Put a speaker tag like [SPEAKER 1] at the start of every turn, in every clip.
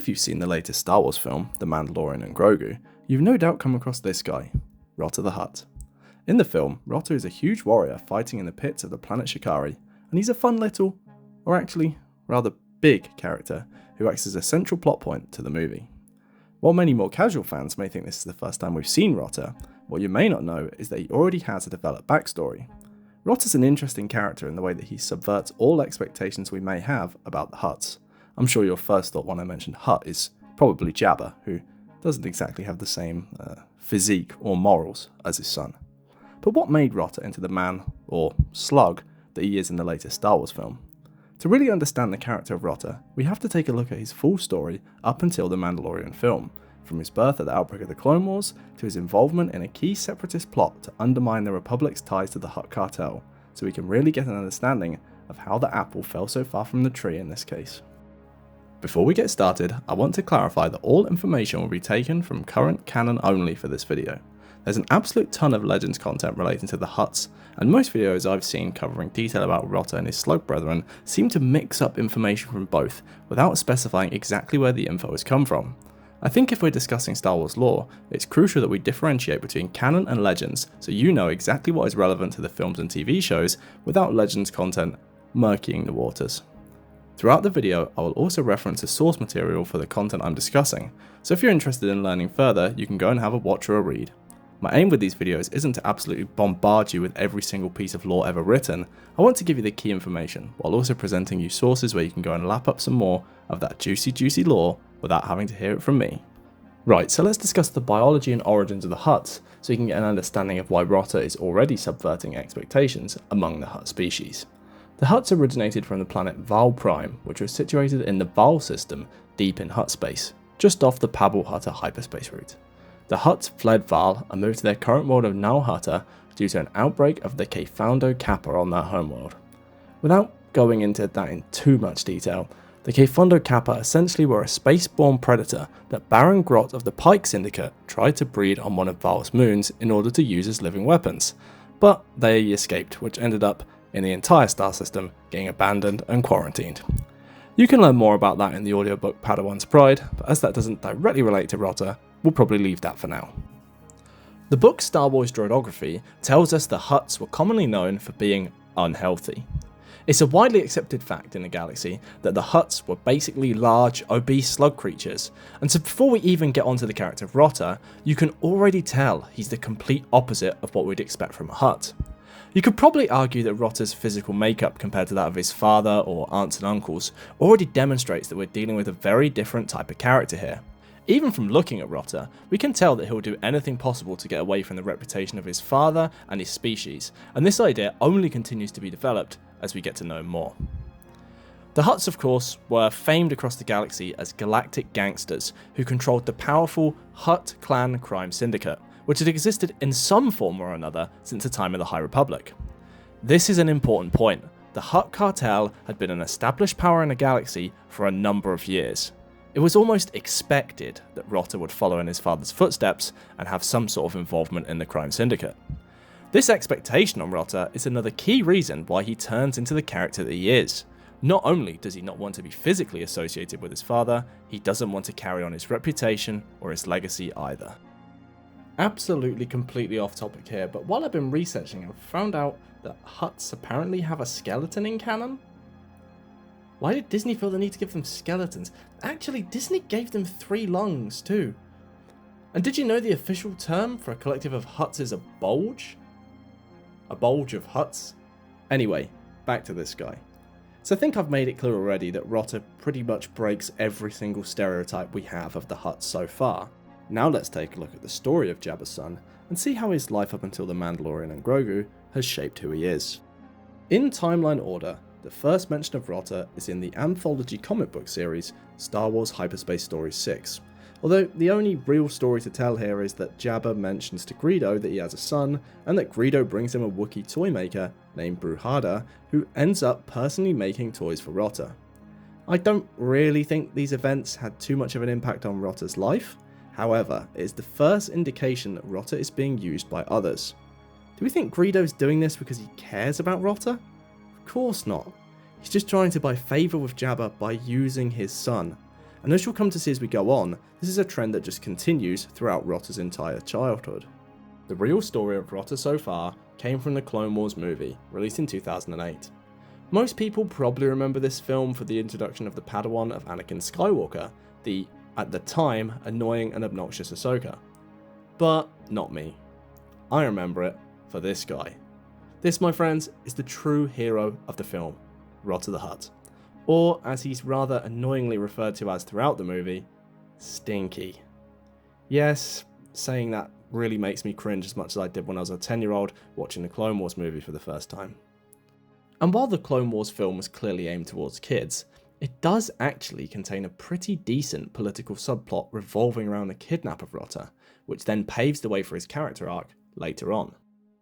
[SPEAKER 1] If you've seen the latest Star Wars film, The Mandalorian and Grogu, you've no doubt come across this guy, Rotta the Hutt. In the film, Rotta is a huge warrior fighting in the pits of the planet Shakari, and he's a fun little, or actually, rather big character who acts as a central plot point to the movie. While many more casual fans may think this is the first time we've seen Rotta, what you may not know is that he already has a developed backstory. Rotta's an interesting character in the way that he subverts all expectations we may have about the Hutts. I'm sure your first thought when I mentioned Hutt is probably Jabba, who doesn't exactly have the same physique or morals as his son. But what made Rotta into the man, or slug, that he is in the latest Star Wars film? To really understand the character of Rotta, we have to take a look at his full story up until the Mandalorian film, from his birth at the outbreak of the Clone Wars to his involvement in a key separatist plot to undermine the Republic's ties to the Hutt Cartel, so we can really get an understanding of how the apple fell so far from the tree in this case. Before we get started, I want to clarify that all information will be taken from current canon only for this video. There's an absolute ton of Legends content relating to the Hutts, and most videos I've seen covering detail about Rotta and his slug brethren seem to mix up information from both without specifying exactly where the info has come from. I think if we're discussing Star Wars lore, it's crucial that we differentiate between canon and Legends so you know exactly what is relevant to the films and TV shows without Legends content murkying the waters. Throughout the video, I will also reference the source material for the content I'm discussing, so if you're interested in learning further, you can go and have a watch or a read. My aim with these videos isn't to absolutely bombard you with every single piece of lore ever written. I want to give you the key information, while also presenting you sources where you can go and lap up some more of that juicy lore without having to hear it from me. Right, so let's discuss the biology and origins of the Hutts, so you can get an understanding of why Rotta is already subverting expectations among the Hutt species. The Hutts originated from the planet Varl Prime, which was situated in the Varl system deep in Hutt space, just off the Hutt hyperspace route. The Hutts fled Varl and moved to their current world of Hutta due to an outbreak of the Kappa on their homeworld. Without going into that in too much detail, the Kappa essentially were a space-borne predator that Baron Grot of the Pike Syndicate tried to breed on one of Varl's moons in order to use as living weapons, but they escaped, which ended up in the entire star system getting abandoned and quarantined. You can learn more about that in the audiobook Padawan's Pride, but as that doesn't directly relate to Rotta, we'll probably leave that for now. The book Star Wars Droidography tells us the Hutts were commonly known for being unhealthy. It's a widely accepted fact in the galaxy that the Hutts were basically large, obese slug creatures, and so before we even get onto the character of Rotta, you can already tell he's the complete opposite of what we'd expect from a Hutt. You could probably argue that Rotta's physical makeup compared to that of his father or aunts and uncles already demonstrates that we're dealing with a very different type of character here. Even from looking at Rotta, we can tell that he'll do anything possible to get away from the reputation of his father and his species, and this idea only continues to be developed as we get to know more. The Hutts, of course, were famed across the galaxy as galactic gangsters who controlled the powerful Hutt clan crime syndicate, which had existed in some form or another since the time of the High Republic. This is an important point. The Hutt Cartel had been an established power in the galaxy for a number of years. It was almost expected that Rotta would follow in his father's footsteps and have some sort of involvement in the crime syndicate. This expectation on Rotta is another key reason why he turns into the character that he is. Not only does he not want to be physically associated with his father, he doesn't want to carry on his reputation or his legacy either. Absolutely completely off topic here, but while I've been researching, I've found out that Hutts apparently have a skeleton in canon. Why did Disney feel the need to give them skeletons? Actually, Disney gave them 3 lungs too. And did you know the official term for a collective of Hutts is a bulge? A bulge of Hutts? Anyway, back to this guy. So I think I've made it clear already that Rotta pretty much breaks every single stereotype we have of the Hutts so far. Now let's take a look at the story of Jabba's son and see how his life up until the Mandalorian and Grogu has shaped who he is. In timeline order, the first mention of Rotta is in the anthology comic book series Star Wars Hyperspace Stories 6, although the only real story to tell here is that Jabba mentions to Greedo that he has a son, and that Greedo brings him a Wookiee toy maker named Hutta, who ends up personally making toys for Rotta. I don't really think these events had too much of an impact on Rotta's life. However, it is the first indication that Rotta is being used by others. Do we think Greedo's doing this because he cares about Rotta? Of course not. He's just trying to buy favour with Jabba by using his son. and as you'll come to see as we go on, this is a trend that just continues throughout Rotta's entire childhood. The real story of Rotta so far came from the Clone Wars movie, released in 2008. Most people probably remember this film for the introduction of the Padawan of Anakin Skywalker, the, at the time, annoying and obnoxious Ahsoka. But not me. I remember it for this guy. This, my friends, is the true hero of the film, Rotta the Hutt. Or, as he's rather annoyingly referred to as throughout the movie, Stinky. Yes, saying that really makes me cringe as much as I did when I was a 10-year-old watching the Clone Wars movie for the first time. And while the Clone Wars film was clearly aimed towards kids, it does actually contain a pretty decent political subplot revolving around the kidnap of Rotta, which then paves the way for his character arc later on.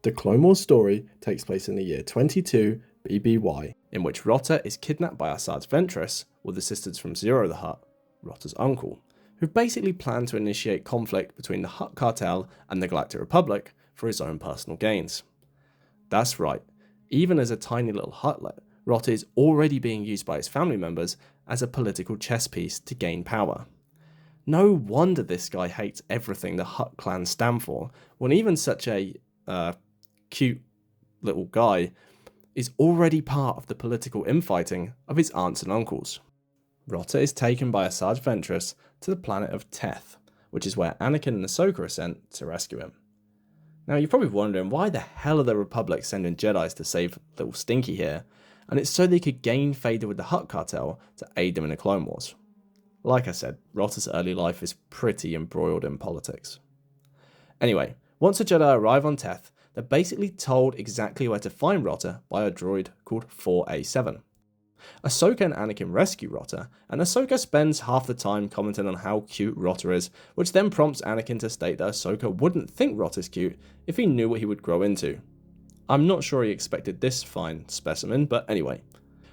[SPEAKER 1] The Clone Wars story takes place in the year 22 BBY, in which Rotta is kidnapped by Asajj Ventress, with assistance from Zero the Hutt, Rotta's uncle, who basically planned to initiate conflict between the Hutt Cartel and the Galactic Republic for his own personal gains. That's right, even as a tiny little Huttlet, Rotta is already being used by his family members as a political chess piece to gain power. No wonder this guy hates everything the Hutt clan stand for, when even such a cute little guy is already part of the political infighting of his aunts and uncles. Rotta is taken by Asajj Ventress to the planet of Teth, which is where Anakin and Ahsoka are sent to rescue him. Now you're probably wondering, why the hell are the Republic sending Jedis to save little Stinky here? And it's so they could gain favour with the Hutt Cartel to aid them in the Clone Wars. Like I said, Rotta's early life is pretty embroiled in politics. Anyway, once the Jedi arrive on Teth, they're basically told exactly where to find Rotta by a droid called 4A7. Ahsoka and Anakin rescue Rotta, and Ahsoka spends half the time commenting on how cute Rotta is, which then prompts Anakin to state that Ahsoka wouldn't think Rotta's cute if he knew what he would grow into. I'm not sure he expected this fine specimen, but anyway.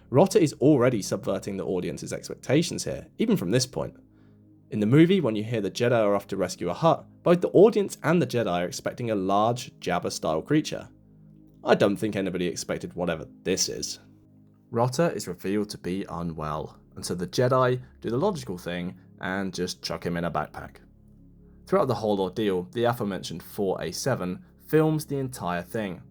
[SPEAKER 1] Rotta is already subverting the audience's expectations here, even from this point. In the movie, when you hear the Jedi are off to rescue a Hutt, both the audience and the Jedi are expecting a large, Jabba-style creature. I don't think anybody expected whatever this is. Rotta is revealed to be unwell, and so the Jedi do the logical thing and just chuck him in a backpack. Throughout the whole ordeal, the aforementioned 4A7 films the entire thing.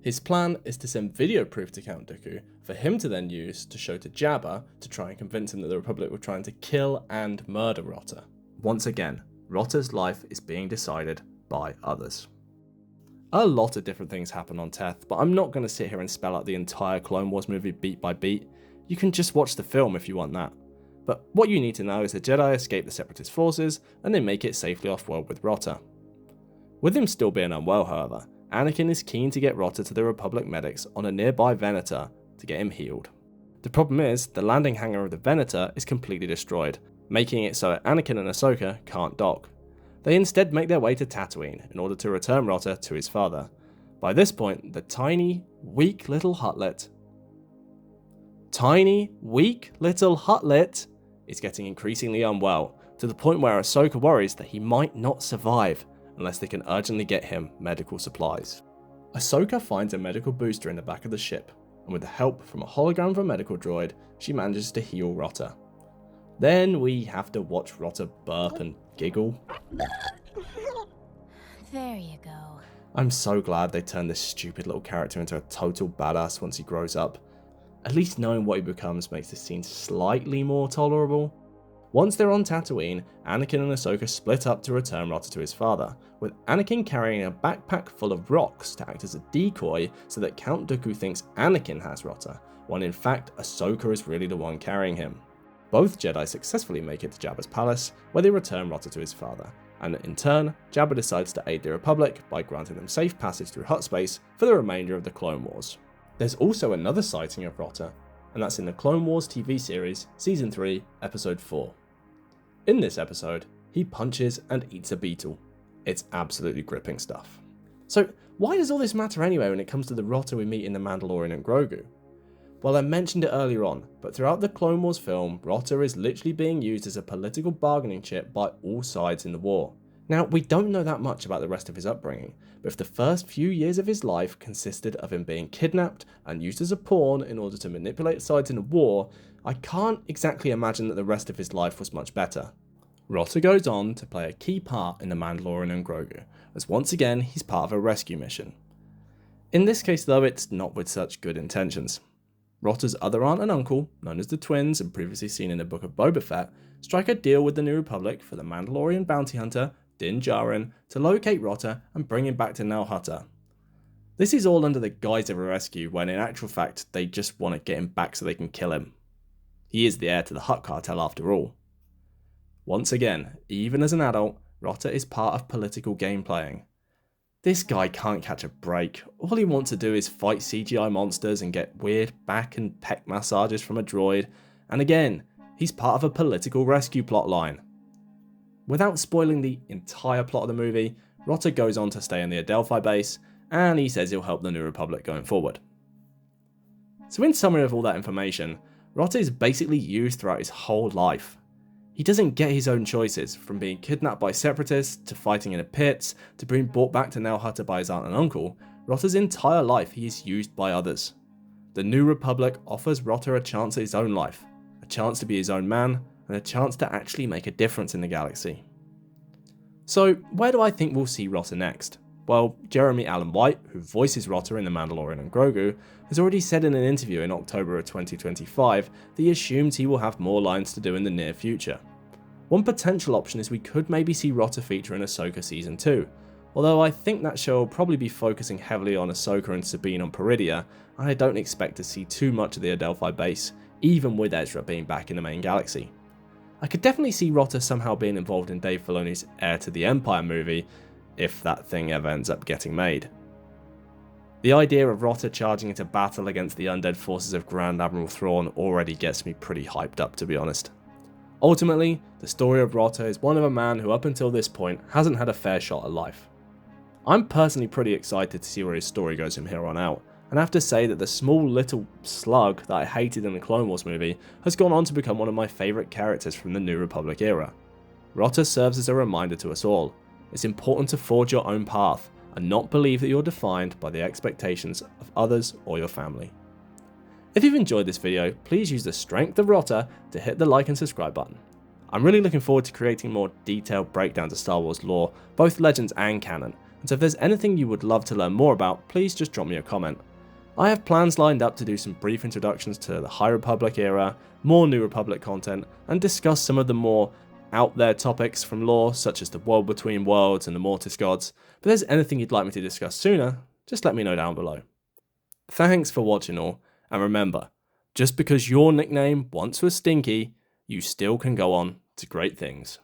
[SPEAKER 1] His plan is to send video proof to Count Dooku for him to then use to show to Jabba to try and convince him that the Republic were trying to kill and murder Rotta. Once again, Rotta's life is being decided by others. A lot of different things happen on Teth, but I'm not going to sit here and spell out the entire Clone Wars movie beat by beat. You can just watch the film if you want that. But what you need to know is the Jedi escape the Separatist forces and they make it safely off-world with Rotta. With him still being unwell, however, Anakin is keen to get Rotta to the Republic medics on a nearby Venator to get him healed. The problem is, the landing hangar of the Venator is completely destroyed, making it so Anakin and Ahsoka can't dock. They instead make their way to Tatooine in order to return Rotta to his father. By this point, the tiny, weak little Huttlet is getting increasingly unwell, to the point where Ahsoka worries that he might not survive unless they can urgently get him medical supplies. Ahsoka finds a medical booster in the back of the ship, and with the help from a hologram of a medical droid, she manages to heal Rotta. Then we have to watch Rotta burp and giggle.
[SPEAKER 2] There you go.
[SPEAKER 1] I'm so glad they turned this stupid little character into a total badass once he grows up. At least knowing what he becomes makes this scene slightly more tolerable. Once they're on Tatooine, Anakin and Ahsoka split up to return Rotta to his father, with Anakin carrying a backpack full of rocks to act as a decoy so that Count Dooku thinks Anakin has Rotta, when in fact Ahsoka is really the one carrying him. Both Jedi successfully make it to Jabba's palace, where they return Rotta to his father, and in turn, Jabba decides to aid the Republic by granting them safe passage through Hutt space for the remainder of the Clone Wars. There's also another sighting of Rotta, and that's in the Clone Wars TV series, Season 3, Episode 4. In this episode, he punches and eats a beetle. It's absolutely gripping stuff. So why does all this matter anyway when it comes to the Rotta we meet in The Mandalorian and Grogu? Well, I mentioned it earlier on, but throughout the Clone Wars film, Rotta is literally being used as a political bargaining chip by all sides in the war. Now, we don't know that much about the rest of his upbringing, but if the first few years of his life consisted of him being kidnapped and used as a pawn in order to manipulate sides in a war, I can't exactly imagine that the rest of his life was much better. Rotta goes on to play a key part in The Mandalorian and Grogu, as once again he's part of a rescue mission. In this case though, it's not with such good intentions. Rotta's other aunt and uncle, known as the Twins and previously seen in the Book of Boba Fett, strike a deal with the New Republic for the Mandalorian bounty hunter, Din Djarin, to locate Rotta and bring him back to Hutt. This is all under the guise of a rescue when in actual fact they just want to get him back so they can kill him. He is the heir to the Hutt Cartel after all. Once again, even as an adult, Rotta is part of political game playing. This guy can't catch a break. All he wants to do is fight CGI monsters and get weird back and peck massages from a droid, and again, he's part of a political rescue plotline. Without spoiling the entire plot of the movie, Rotta goes on to stay in the Adelphi base, and he says he'll help the New Republic going forward. So in summary of all that information, Rotta is basically used throughout his whole life. He doesn't get his own choices, from being kidnapped by separatists, to fighting in the pits, to being brought back to Hutt by his aunt and uncle. Rotta's entire life he is used by others. The New Republic offers Rotta a chance at his own life, a chance to be his own man, and a chance to actually make a difference in the galaxy. So where do I think we'll see Rotta next? Well, Jeremy Allen White, who voices Rotta in The Mandalorian and Grogu, has already said in an interview in October of 2025 that he assumes he will have more lines to do in the near future. One potential option is we could maybe see Rotta feature in Ahsoka Season 2, although I think that show will probably be focusing heavily on Ahsoka and Sabine on Peridia, and I don't expect to see too much of the Adelphi base, even with Ezra being back in the main galaxy. I could definitely see Rotta somehow being involved in Dave Filoni's Heir to the Empire movie, if that thing ever ends up getting made. The idea of Rotta charging into battle against the undead forces of Grand Admiral Thrawn already gets me pretty hyped up, to be honest. Ultimately, the story of Rotta is one of a man who up until this point hasn't had a fair shot at life. I'm personally pretty excited to see where his story goes from here on out, and I have to say that the small little slug that I hated in the Clone Wars movie has gone on to become one of my favourite characters from the New Republic era. Rotta serves as a reminder to us all. It's important to forge your own path and not believe that you're defined by the expectations of others or your family. If you've enjoyed this video, please use the strength of Rotta to hit the like and subscribe button. I'm really looking forward to creating more detailed breakdowns of Star Wars lore, both legends and canon, and so if there's anything you would love to learn more about, please just drop me a comment. I have plans lined up to do some brief introductions to the High Republic era, more New Republic content, and discuss some of the more out there topics from lore such as the World Between Worlds and the Mortis Gods, but if there's anything you'd like me to discuss sooner, just let me know down below. Thanks for watching all, and remember, just because your nickname once was Stinky, you still can go on to great things.